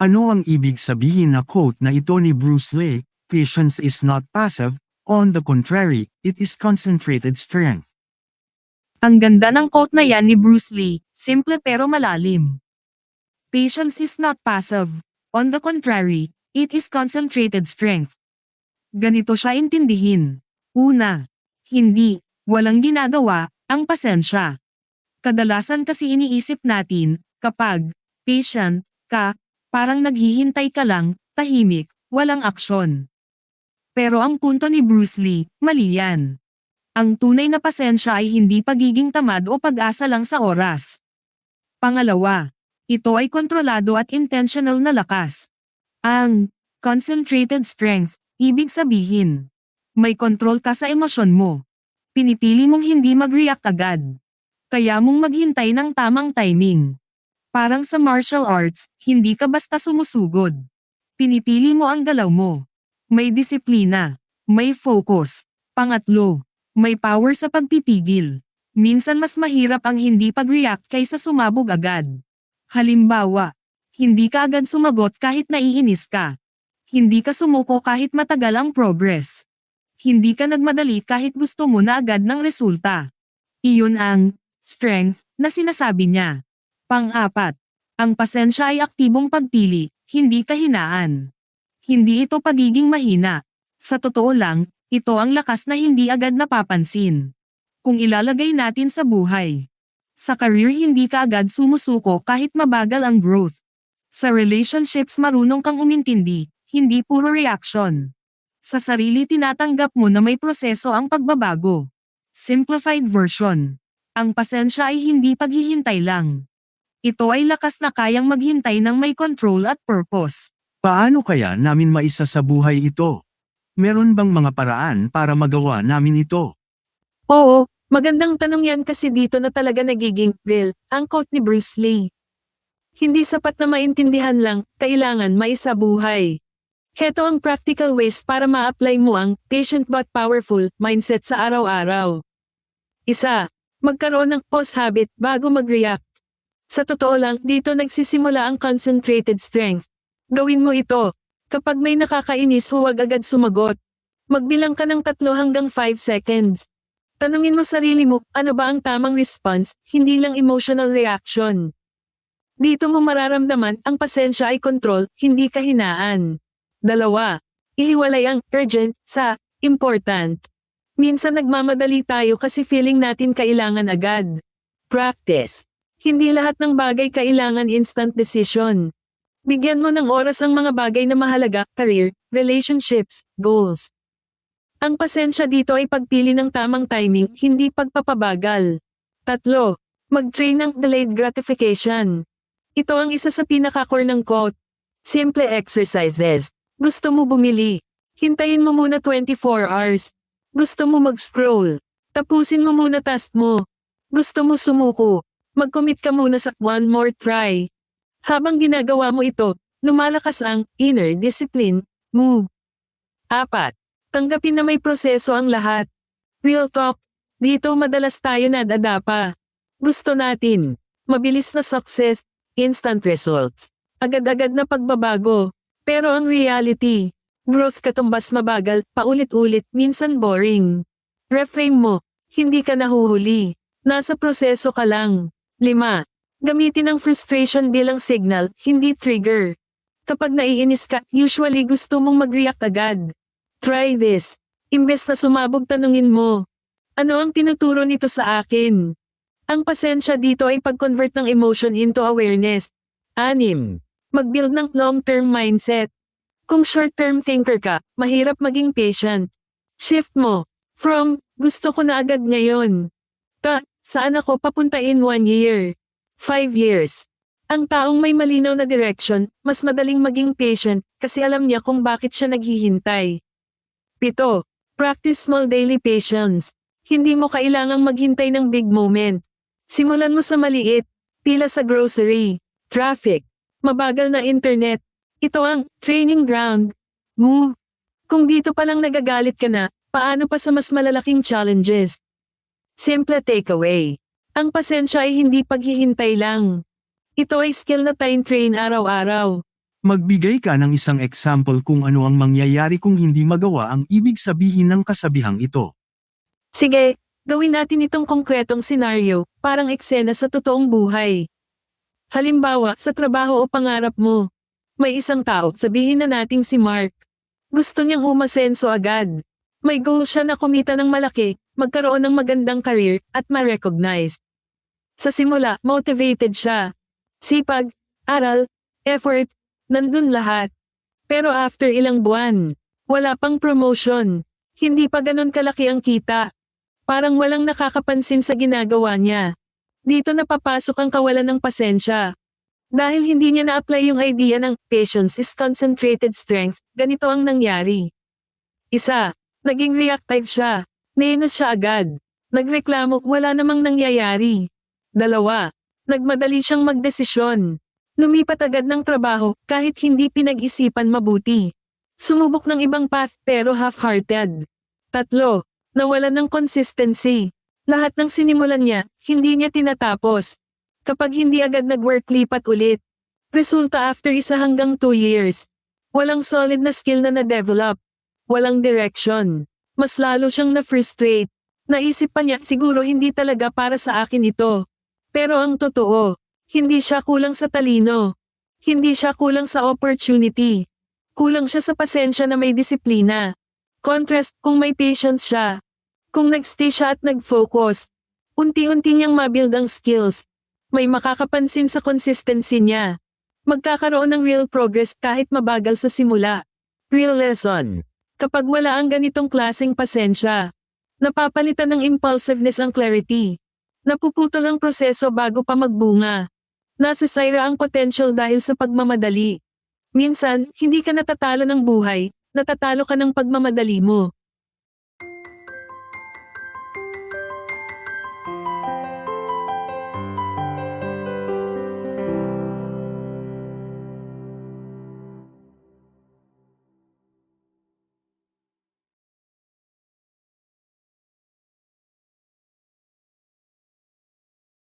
Ano ang ibig sabihin na quote na ito ni Bruce Lee? Patience is not passive, on the contrary, it is concentrated strength. Ang ganda ng quote na yan ni Bruce Lee, simple pero malalim. Patience is not passive. On the contrary, it is concentrated strength. Ganito siya intindihin. Una, walang ginagawa, ang pasensya. Kadalasan kasi iniisip natin, kapag patient ka, parang naghihintay ka lang, tahimik, walang aksyon. Pero ang punto ni Bruce Lee, mali yan. Ang tunay na pasensya ay hindi pagiging tamad o pag-asa lang sa oras. Pangalawa, ito ay kontrolado at intentional na lakas. Ang concentrated strength, ibig sabihin, may kontrol ka sa emosyon mo. Pinipili mong hindi mag-react agad. Kaya mong maghintay ng tamang timing. Parang sa martial arts, hindi ka basta sumusugod. Pinipili mo ang galaw mo. May disiplina. May focus. Pangatlo, may power sa pagpipigil. Minsan mas mahirap ang hindi pag-react kaysa sumabog agad. Halimbawa, hindi ka agad sumagot kahit naiinis ka. Hindi ka sumuko kahit matagal ang progress. Hindi ka nagmadali kahit gusto mo na agad ng resulta. Iyon ang strength na sinasabi niya. Pang-apat, ang pasensya ay aktibong pagpili, hindi kahinaan. Hindi ito pagiging mahina. Sa totoo lang, ito ang lakas na hindi agad napapansin. Kung ilalagay natin sa buhay. Sa career hindi ka agad sumusuko kahit mabagal ang growth. Sa relationships marunong kang umintindi, hindi puro reaction. Sa sarili tinatanggap mo na may proseso ang pagbabago. Simplified version. Ang pasensya ay hindi paghihintay lang. Ito ay lakas na kayang maghintay ng may control at purpose. Paano kaya namin maisa sa buhay ito? Meron bang mga paraan para magawa namin ito? Oo, magandang tanong yan kasi dito na talaga nagiging real, ang quote ni Bruce Lee. Hindi sapat na maintindihan lang, kailangan maisabuhay. Heto ang practical ways para ma-apply mo ang patient but powerful mindset sa araw-araw. Isa, magkaroon ng pause habit bago mag-react. Sa totoo lang, dito nagsisimula ang concentrated strength. Gawin mo ito. Kapag may nakakainis, huwag agad sumagot. Magbilang ka ng 3 hanggang 5 seconds. Tanungin mo sarili mo, ano ba ang tamang response, hindi lang emotional reaction. Dito mo mararamdaman, ang pasensya ay control, hindi kahinaan. 2. Ihiwalay ang urgent sa important. Minsan nagmamadali tayo kasi feeling natin kailangan agad. Practice. Hindi lahat ng bagay kailangan instant decision. Bigyan mo ng oras ang mga bagay na mahalaga, career, relationships, goals. Ang pasensya dito ay pagpili ng tamang timing, hindi pagpapabagal. 3. Mag-train ng delayed gratification. Ito ang isa sa pinaka-core ng quote. Simple exercises. Gusto mo bumili. Hintayin mo muna 24 hours. Gusto mo mag-scroll. Tapusin mo muna task mo. Gusto mo sumuko. Mag-commit ka muna sa one more try. Habang ginagawa mo ito, lumalakas ang inner discipline mo. 4. Tanggapin na may proseso ang lahat. Real talk. Dito madalas tayo nadadapa. Gusto natin. Mabilis na success. Instant results. Agad-agad na pagbabago. Pero ang reality, growth katumbas mabagal, paulit-ulit, minsan boring. Reframe mo. Hindi ka nahuhuli. Nasa proseso ka lang. 5. Gamitin ang frustration bilang signal, hindi trigger. Kapag naiinis ka, usually gusto mong mag-react agad. Try this. Imbes na sumabog, tanungin mo. Ano ang tinuturo nito sa akin? Ang pasensya dito ay pag-convert ng emotion into awareness. 6. Mag-build ng long-term mindset. Kung short-term thinker ka, mahirap maging patient. Shift mo. From, gusto ko na agad ngayon. Saan ako papunta in 1 year? 5 years. Ang taong may malinaw na direction, mas madaling maging patient, kasi alam niya kung bakit siya naghihintay. 7. Practice small daily patience. Hindi mo kailangang maghintay ng big moment. Simulan mo sa maliit, pila sa grocery, traffic, mabagal na internet. Ito ang training ground. Move. Kung dito palang nagagalit ka na, paano pa sa mas malalaking challenges? Simple takeaway. Ang pasensya ay hindi paghihintay lang. Ito ay skill na time train araw-araw. Magbigay ka ng isang example kung ano ang mangyayari kung hindi magawa ang ibig sabihin ng kasabihang ito. Sige, gawin natin itong konkretong senaryo, parang eksena sa totoong buhay. Halimbawa, sa trabaho o pangarap mo. May isang tao, sabihin na nating si Mark. Gusto niyang umasenso agad. May goal siya na kumita ng malaki, magkaroon ng magandang career, at ma-recognize. Sa simula, motivated siya. Sipag, aral, effort, nandun lahat. Pero after ilang buwan, wala pang promotion. Hindi pa ganun kalaki ang kita. Parang walang nakakapansin sa ginagawa niya. Dito napapasok ang kawalan ng pasensya. Dahil hindi niya na-apply yung idea ng patience is concentrated strength, ganito ang nangyari. Isa, naging reactive siya. Nainis siya agad. Nagreklamo, wala namang nangyayari. Dalawa, nagmadali siyang magdesisyon. Lumipat agad ng trabaho kahit hindi pinag-isipan mabuti. Sumubok ng ibang path pero half-hearted. Tatlo, nawalan ng consistency. Lahat ng sinimulan niya, hindi niya tinatapos. Kapag hindi agad nag-work, lipat ulit. Resulta after 1 hanggang 2 years. Walang solid na skill na na-develop. Walang direction. Mas lalo siyang na-frustrate. Naisip pa niya, siguro hindi talaga para sa akin ito. Pero ang totoo, hindi siya kulang sa talino. Hindi siya kulang sa opportunity. Kulang siya sa pasensya na may disiplina. Contrast kung may patience siya. Kung nagstay siya at nag-focus. Unti-unti niyang mabuild ang skills. May makakapansin sa consistency niya. Magkakaroon ng real progress kahit mabagal sa simula. Real lesson. Kapag wala ang ganitong klaseng pasensya, napapalitan ng impulsiveness ang clarity. Napuputol ang proseso bago pa magbunga. Nasisira ang potential dahil sa pagmamadali. Minsan, hindi ka natatalo ng buhay, natatalo ka ng pagmamadali mo.